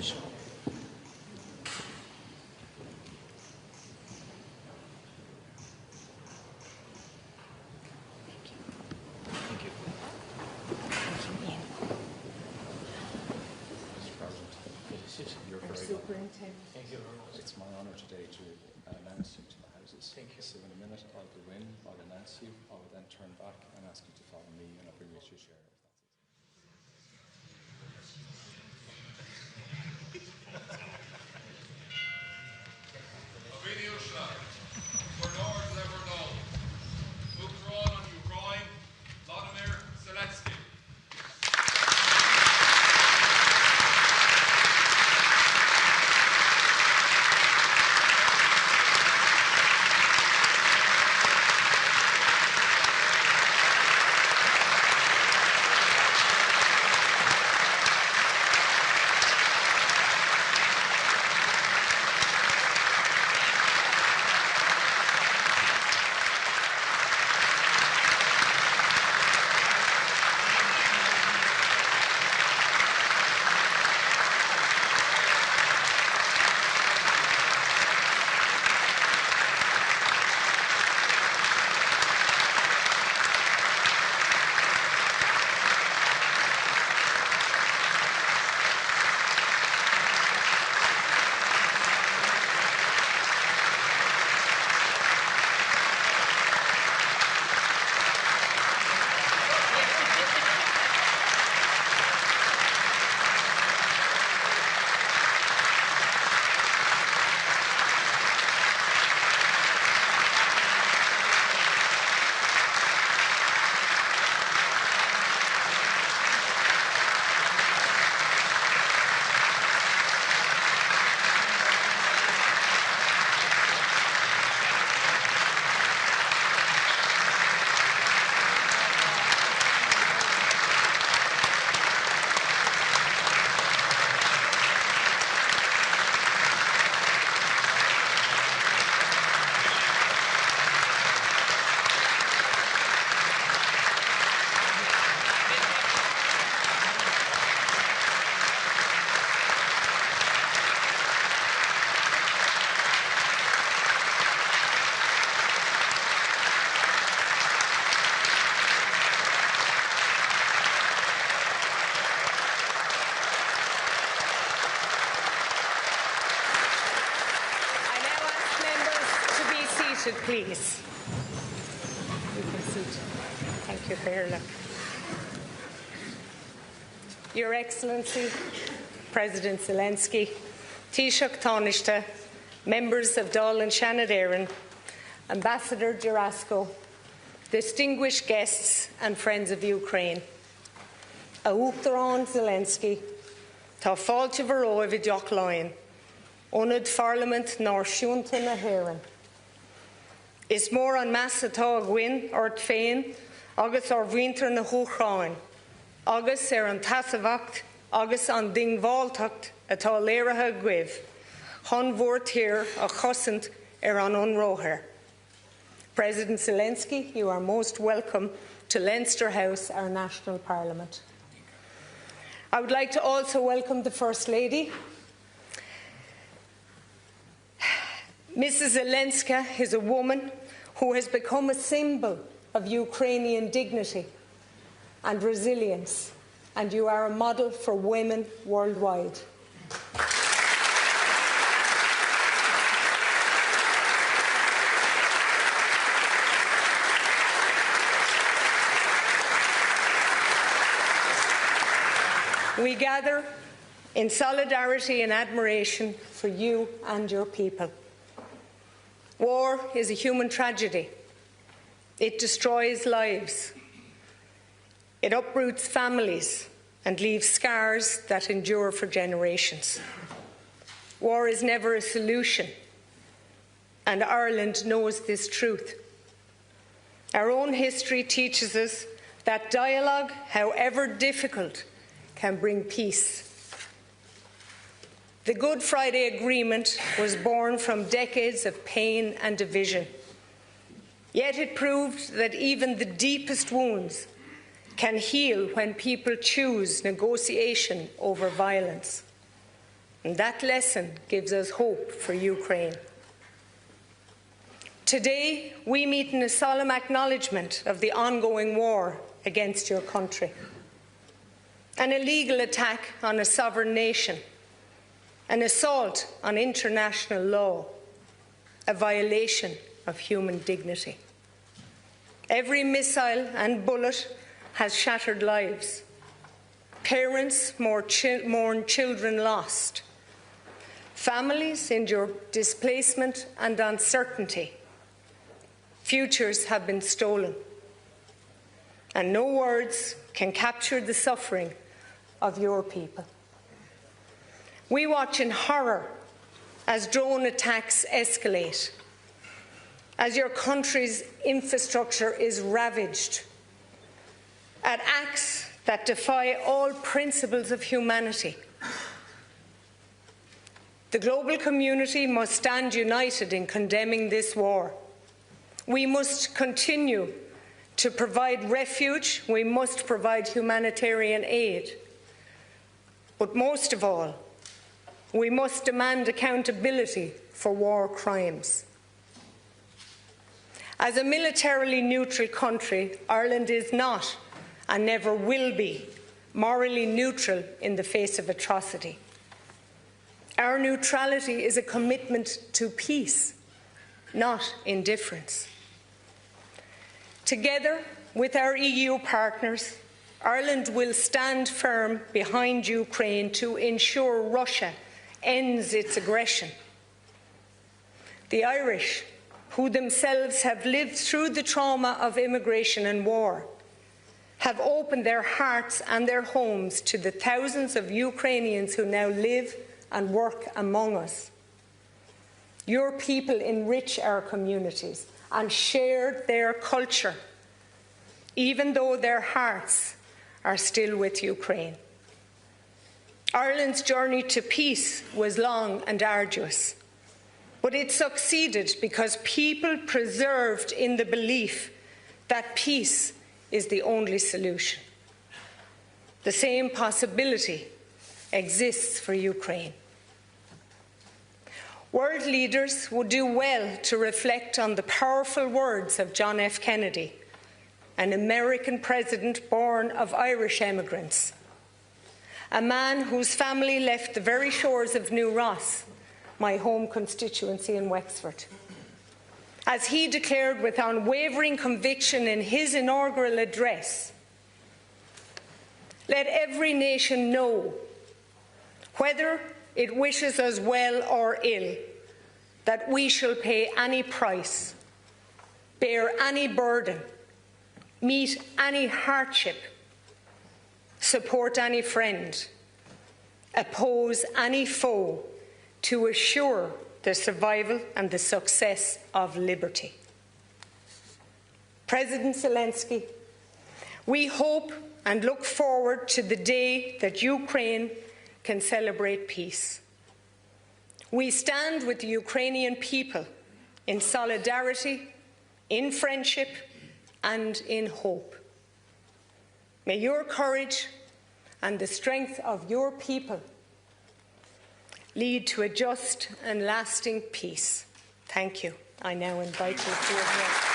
Commission. Thank you very much. It's my honour today to announce you to the Houses. Thank you. So in a minute I'll go in, I'll announce you, I will then turn back and ask you to follow me and I'll bring you to your chair. Oireachtas, for Lord ever known. Ukraine on Ukraine, Volodymyr Zelenskiy. Please. You can sit. Thank you, Perla. Your Excellency, President Zelensky, Taoiseach Tánaiste, members of Dáil and Shannon, Ambassador Jurasco, distinguished guests and friends of Ukraine. A Uachtarán Zelensky, tá fáilte bharó a deoch láin, ónad Parliament nár siúnta na hÉireann. Is mór an meas atá a gcuin ort féin agus ar bhhuintear na húchráin, agus an tasamhacht agus an dingmháilteacht atá léirithe guibh, chun mhór tír a chosint an unróthair. President Zelensky, you are most welcome to Leinster House, our national parliament. I would like to also welcome the First Lady. Mrs. Zelenskiy is a woman who has become a symbol of Ukrainian dignity and resilience, and you are a model for women worldwide. We gather in solidarity and admiration for you and your people. War is a human tragedy. It destroys lives. It uproots families and leaves scars that endure for generations. War is never a solution, and Ireland knows this truth. Our own history teaches us that dialogue, however difficult, can bring peace. The Good Friday Agreement was born from decades of pain and division. Yet it proved that even the deepest wounds can heal when people choose negotiation over violence. And that lesson gives us hope for Ukraine. Today, we meet in a solemn acknowledgement of the ongoing war against your country, an illegal attack on a sovereign nation, an assault on international law, a violation of human dignity. Every missile and bullet has shattered lives. Parents mourn children lost. Families endure displacement and uncertainty. Futures have been stolen. And no words can capture the suffering of your people. We watch in horror as drone attacks escalate, as your country's infrastructure is ravaged, at acts that defy all principles of humanity. The global community must stand united in condemning this war. We must continue to provide refuge. We must provide humanitarian aid. But most of all, we must demand accountability for war crimes. As a militarily neutral country, Ireland is not and never will be morally neutral in the face of atrocity. Our neutrality is a commitment to peace, not indifference. Together with our EU partners, Ireland will stand firm behind Ukraine to ensure Russia ends its aggression. The Irish, who themselves have lived through the trauma of immigration and war, have opened their hearts and their homes to the thousands of Ukrainians who now live and work among us. Your people enrich our communities and share their culture, even though their hearts are still with Ukraine. Ireland's journey to peace was long and arduous, but it succeeded because people persevered in the belief that peace is the only solution. The same possibility exists for Ukraine. World leaders would do well to reflect on the powerful words of John F. Kennedy, an American president born of Irish immigrants, a man whose family left the very shores of New Ross, my home constituency in Wexford. As he declared with unwavering conviction in his inaugural address, "Let every nation know, whether it wishes us well or ill, that we shall pay any price, bear any burden, meet any hardship, support any friend, oppose any foe, to assure the survival and the success of liberty." President Zelensky, we hope and look forward to the day that Ukraine can celebrate peace. We stand with the Ukrainian people in solidarity, in friendship, and in hope. May your courage and the strength of your people lead to a just and lasting peace. Thank you. I now invite you to address.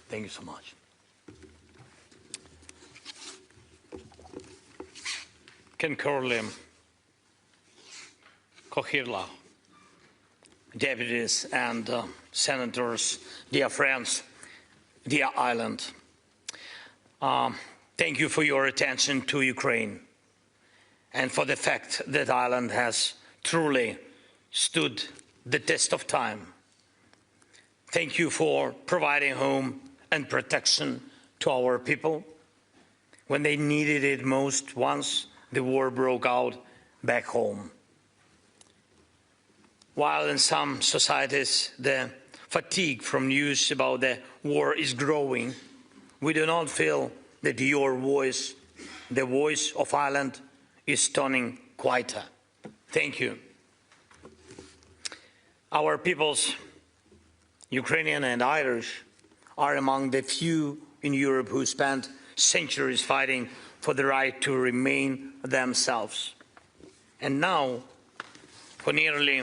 Thank you so much. Ken Corley, Kohirla, deputies and senators, dear friends, dear Ireland. Thank you for your attention to Ukraine and for the fact that Ireland has truly stood the test of time. Thank you for providing home and protection to our people when they needed it most once the war broke out back home. While in some societies the fatigue from news about the war is growing, we do not feel that your voice the voice of Ireland is turning quieter. Thank you. Our peoples, Ukrainian and Irish, are among the few in Europe who spent centuries fighting for the right to remain themselves. And now, for nearly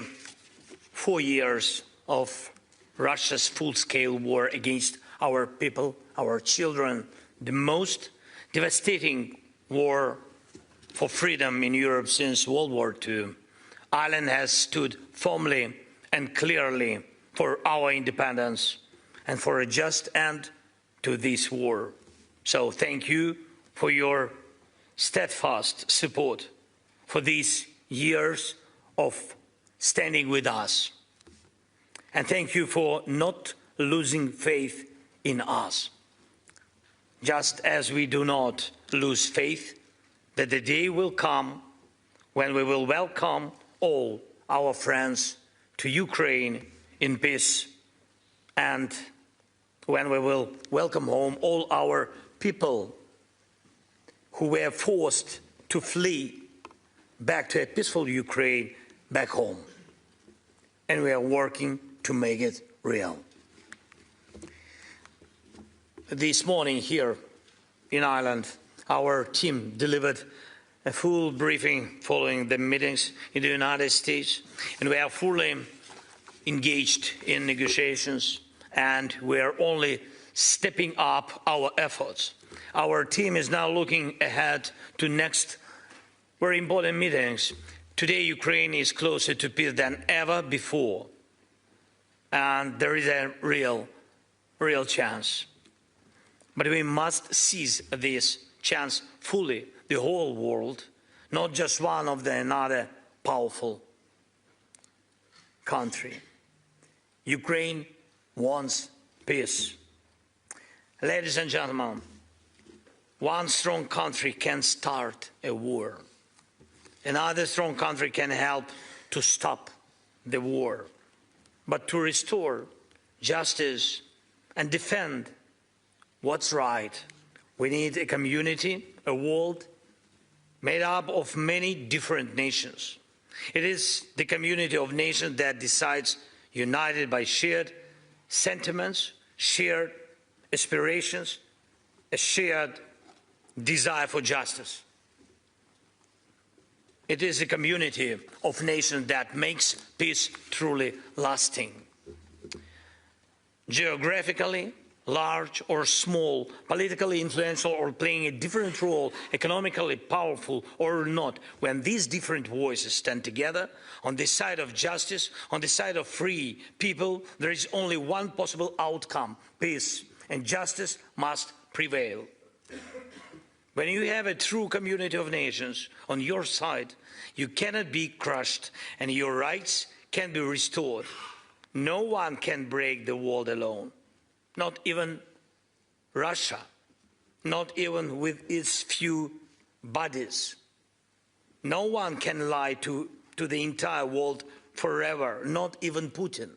4 years of Russia's full-scale war against our people, our children, the most devastating war for freedom in Europe since World War II, Ireland has stood firmly and clearly for our independence and for a just end to this war. So thank you for your steadfast support for these years of standing with us. And thank you for not losing faith in us, just as we do not lose faith that the day will come when we will welcome all our friends to Ukraine in peace, and when we will welcome home all our people who were forced to flee back to a peaceful Ukraine back home. And we are working to make it real. This morning here in Ireland, our team delivered a full briefing following the meetings in the United States, and we are fully engaged in negotiations, and we are only stepping up our efforts. Our team is now looking ahead to next very important meetings. Today, Ukraine is closer to peace than ever before, and there is a real chance. But we must seize this chance fully, the whole world, not just one of the another powerful country. Ukraine wants peace. Ladies and gentlemen, one strong country can start a war. Another strong country can help to stop the war. But to restore justice and defend what's right, we need a community, a world made up of many different nations. It is the community of nations that decides, united by shared sentiments, shared aspirations, a shared desire for justice. It is a community of nations that makes peace truly lasting. Geographically, large or small, politically influential or playing a different role, economically powerful or not, when these different voices stand together on the side of justice, on the side of free people, there is only one possible outcome: peace, and justice must prevail. When you have a true community of nations on your side, you cannot be crushed and your rights can be restored. No one can break the world alone. Not even Russia, not even with its few bodies. No one can lie to the entire world forever, not even Putin.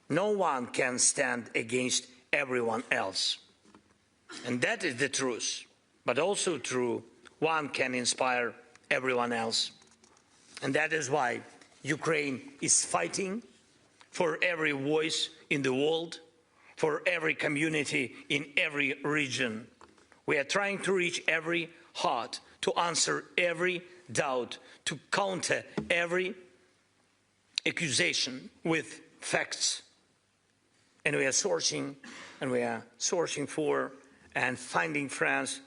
No one can stand against everyone else. And that is the truth, but also true, one can inspire everyone else. And that is why Ukraine is fighting for every voice in the world, for every community in every region. We are trying to reach every heart, to answer every doubt, to counter every accusation with facts. And we are searching for and finding friends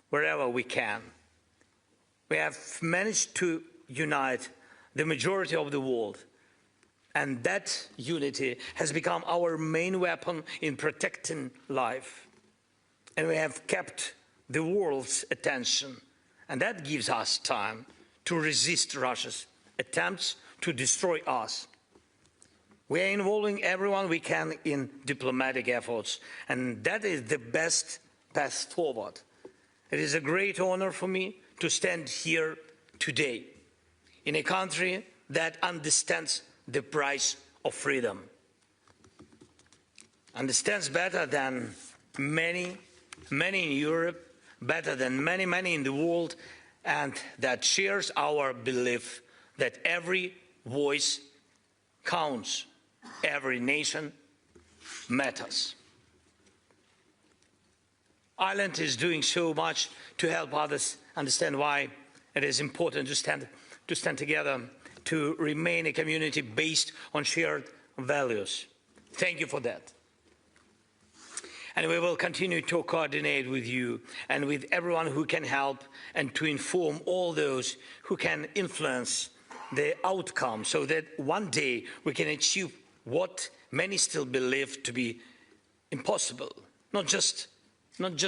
wherever we can. We have managed to unite the majority of the world, and that unity has become our main weapon in protecting life. And we have kept the world's attention, and that gives us time to resist Russia's attempts to destroy us. We are involving everyone we can in diplomatic efforts, and that is the best path forward. It is a great honor for me to stand here today in a country that understands the price of freedom, understands better than many in Europe, better than many, many in the world, and that shares our belief that every voice counts, every nation matters. Ireland is doing so much to help others understand why it is important to stand together, to remain a community based on shared values. Thank you for that. And we will continue to coordinate with you and with everyone who can help, and to inform all those who can influence the outcome, so that one day we can achieve what many still believe to be impossible. Not just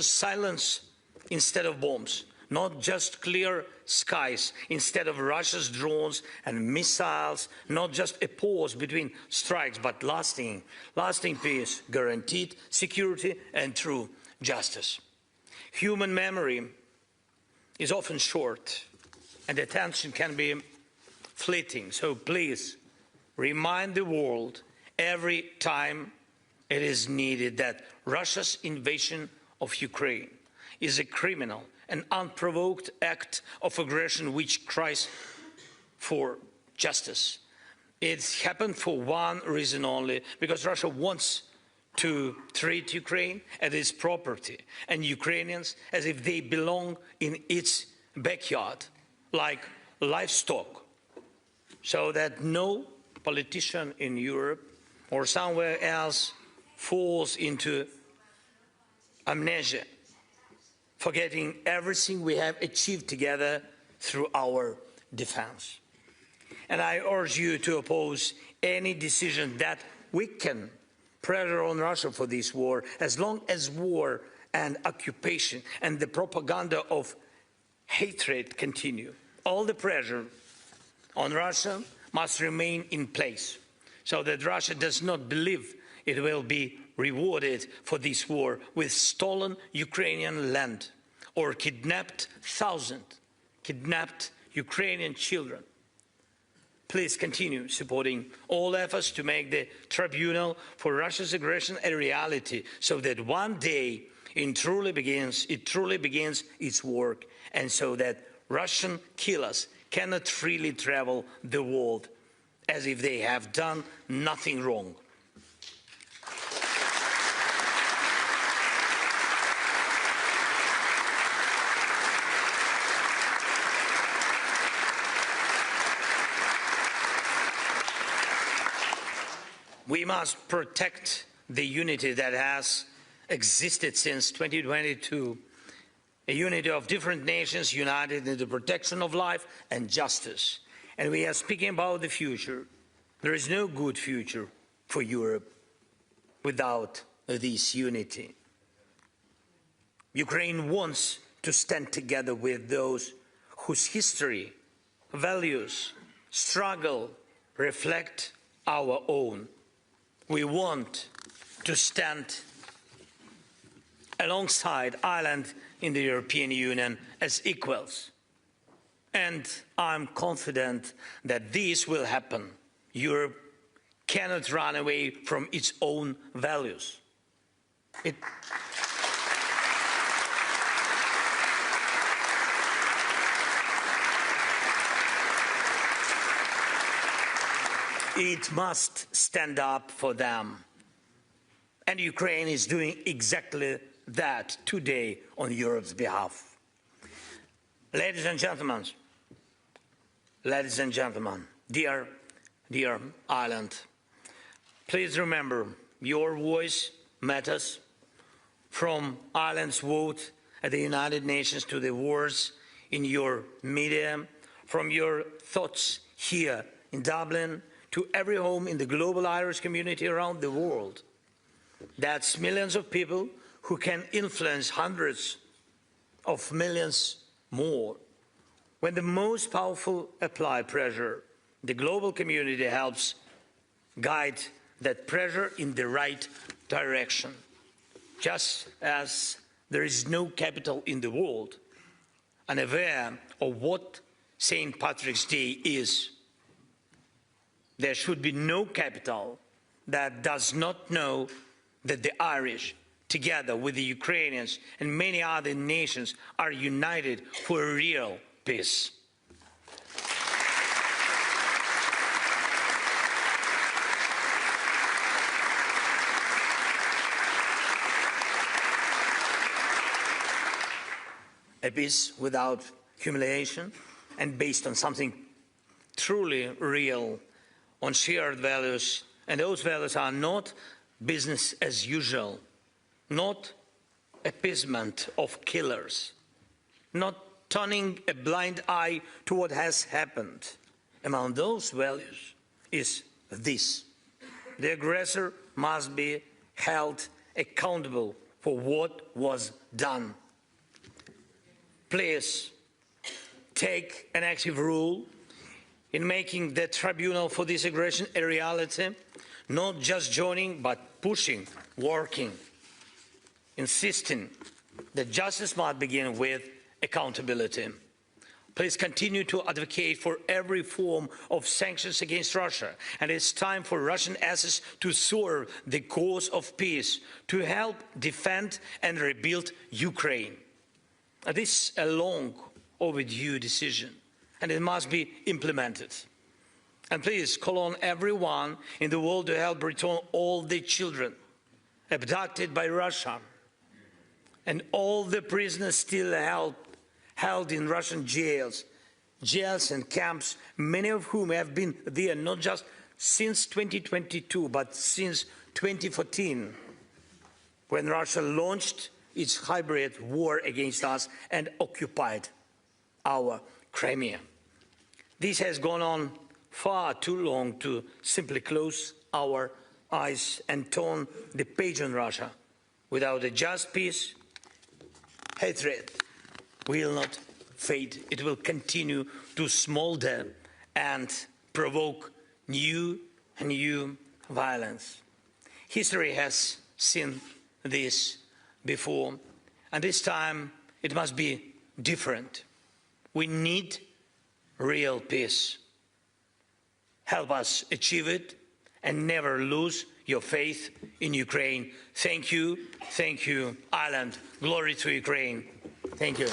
silence instead of bombs, not just clear skies instead of Russia's drones and missiles, not just a pause between strikes, but lasting peace, guaranteed security and true justice. Human memory is often short and attention can be fleeting, so please remind the world every time it is needed that Russia's invasion of Ukraine is a criminal, an unprovoked act of aggression which cries for justice. It's happened for one reason only, because Russia wants to treat Ukraine as its property and Ukrainians as if they belong in its backyard, like livestock, so that no politician in Europe or somewhere else falls into amnesia, forgetting everything we have achieved together through our defense. And I urge you to oppose any decision that weaken pressure on Russia for this war, as long as war and occupation and the propaganda of hatred continue. All the pressure on Russia must remain in place, so that Russia does not believe it will be rewarded for this war with stolen Ukrainian land or kidnapped Ukrainian children. Please continue supporting all efforts to make the tribunal for Russia's aggression a reality, so that one day it truly begins its work, and so that Russian killers cannot freely travel the world as if they have done nothing wrong. We must protect the unity that has existed since 2022, a unity of different nations united in the protection of life and justice. And we are speaking about the future. There is no good future for Europe without this unity. Ukraine wants to stand together with those whose history, values, struggle reflect our own. We want to stand alongside Ireland in the European Union as equals. And I'm confident that this will happen. Europe cannot run away from its own values. It must stand up for them. And Ukraine is doing exactly that today on Europe's behalf. Ladies and gentlemen, dear Ireland, please remember your voice matters. From Ireland's vote at the United Nations to the words in your media, from your thoughts here in Dublin to every home in the global Irish community around the world. That's millions of people who can influence hundreds of millions more. When the most powerful apply pressure, the global community helps guide that pressure in the right direction. Just as there is no capital in the world unaware of what St. Patrick's Day is, there should be no capital that does not know that the Irish together with the Ukrainians and many other nations, are united for a real peace. A peace without humiliation and based on something truly real, on shared values. And those values are not business as usual, not appeasement of killers, not turning a blind eye to what has happened. Among those values is this: the aggressor must be held accountable for what was done. Please take an active role in making the tribunal for this aggression a reality, not just joining but pushing, working, insisting that justice must begin with accountability. Please continue to advocate for every form of sanctions against Russia, and it's time for Russian assets to serve the cause of peace, to help defend and rebuild Ukraine. This is a long overdue decision, and it must be implemented. And please call on everyone in the world to help return all the children abducted by Russia and all the prisoners still held in Russian jails and camps, many of whom have been there not just since 2022, but since 2014, when Russia launched its hybrid war against us and occupied our Crimea. This has gone on far too long to simply close our eyes and turn the page on Russia. Without a just peace, hatred will not fade. It will continue to smolder and provoke new and new violence. History has seen this before, and this time it must be different. We need real peace. Help us achieve it and never lose your faith in Ukraine. Thank you, Ireland. Glory to Ukraine. Thank you.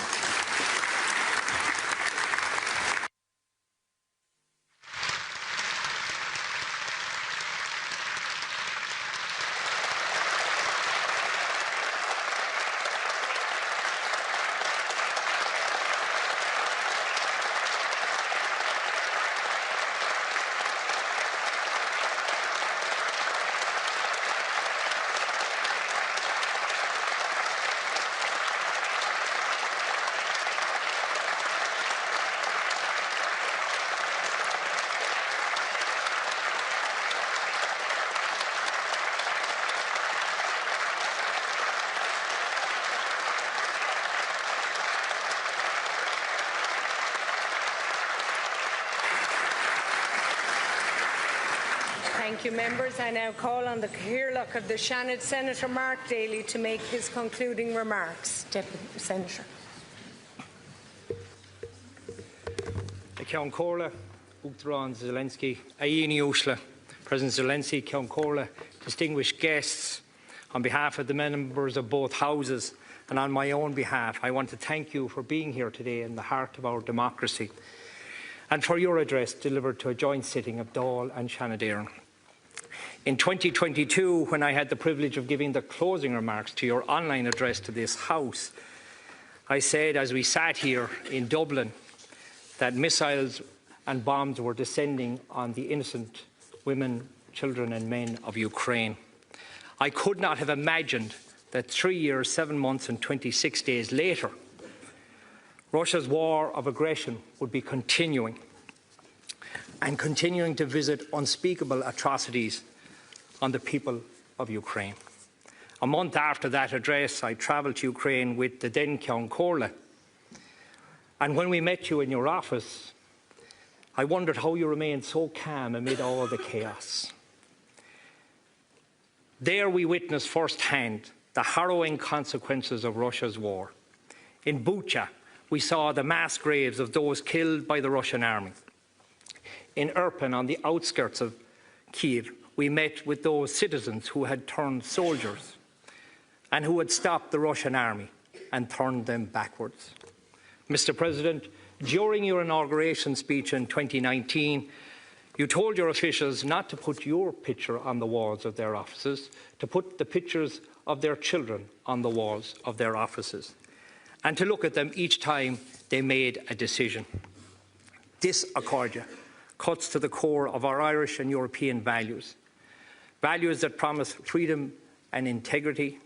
Thank you, members. I now call on the Cathaoirleach of the Shannon, Senator Mark Daly, to make his concluding remarks. Deputy Senator. Ceann Comhairle, Uachtarán Zelenskiy, Oireachtas, President Zelenskiy, Ceann Comhairle, distinguished guests, on behalf of the members of both houses and on my own behalf, I want to thank you for being here today in the heart of our democracy and for your address delivered to a joint sitting of Dáil and Shannon. In 2022, when I had the privilege of giving the closing remarks to your online address to this House, I said, as we sat here in Dublin, that missiles and bombs were descending on the innocent women, children and men of Ukraine. I could not have imagined that 3 years, 7 months and 26 days later, Russia's war of aggression would be continuing and continuing to visit unspeakable atrocities on the people of Ukraine. A month after that address, I travelled to Ukraine with the then Ceann Comhairle. And when we met you in your office, I wondered how you remained so calm amid all the chaos. There we witnessed firsthand the harrowing consequences of Russia's war. In Bucha, we saw the mass graves of those killed by the Russian army. In Irpin, on the outskirts of Kyiv, we met with those citizens who had turned soldiers. and who had stopped the Russian army and turned them backwards. Mr. President, during your inauguration speech in 2019, you told your officials not to put your picture on the walls of their offices, to put the pictures of their children on the walls of their offices, and to look at them each time they made a decision. This, Accordia, cuts to the core of our Irish and European values, values that promise freedom and integrity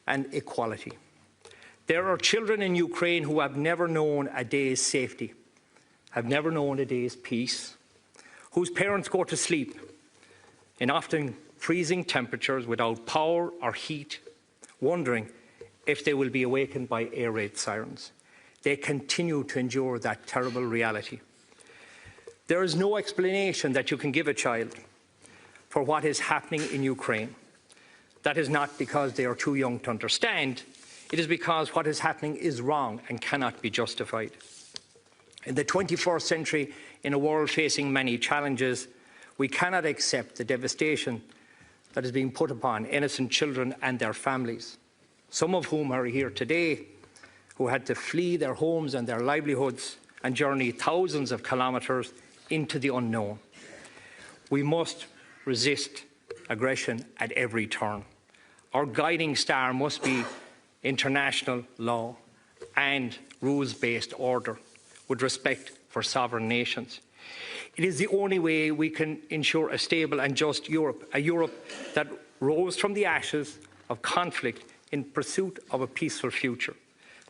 and equality. There are children in Ukraine who have never known a day's safety, have never known a day's peace, whose parents go to sleep in often freezing temperatures without power or heat, wondering if they will be awakened by air raid sirens. They continue to endure that terrible reality. There is no explanation that you can give a child for what is happening in Ukraine. That is not because they are too young to understand. It is because what is happening is wrong and cannot be justified. In the 21st century, in a world facing many challenges, we cannot accept the devastation that is being put upon innocent children and their families, some of whom are here today, who had to flee their homes and their livelihoods and journey thousands of kilometres into the unknown. We must resist aggression at every turn. Our guiding star must be international law and rules-based order with respect for sovereign nations. It is the only way we can ensure a stable and just Europe, a Europe that rose from the ashes of conflict in pursuit of a peaceful future.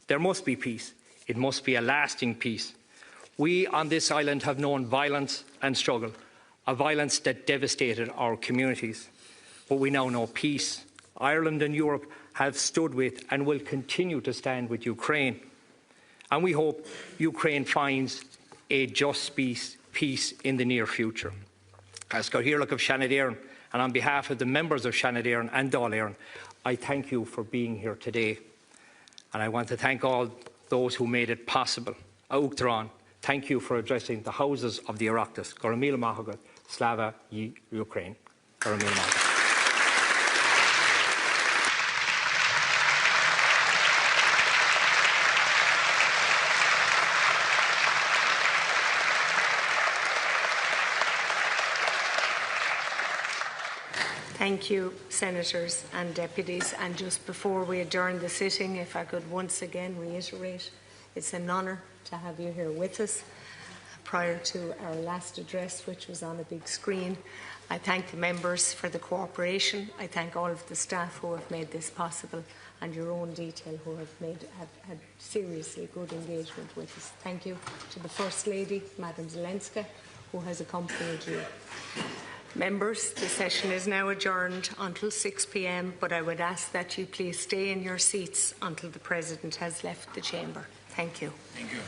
There must be peace. It must be a lasting peace. We on this island have known violence and struggle, a violence that devastated our communities. But we now know peace. Ireland and Europe have stood with and will continue to stand with Ukraine. And we hope Ukraine finds a just peace in the near future. As Cathaoirleach of Shannon and on behalf of the members of Shannon and Dáil Éireann, I thank you for being here today. And I want to thank all those who made it possible. Uachtarán, thank you for addressing the houses of the Oireachtas. Goramila Mahagat, Slava Ukraine. Goramila Mahagat. Thank you, Senators and Deputies. And just before we adjourn the sitting, if I could once again reiterate, it's an honour to have you here with us. Prior to our last address, which was on a big screen, I thank the members for the cooperation. I thank all of the staff who have made this possible, and your own detail who have had seriously good engagement with us. Thank you to the First Lady, Madam Zelenskiy, who has accompanied you. Members, the session is now adjourned until 6 p.m, but I would ask that you please stay in your seats until the President has left the chamber. Thank you. Thank you.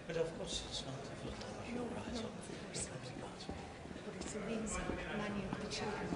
But of course it's not the fault of your rights. But it's the reason many of the children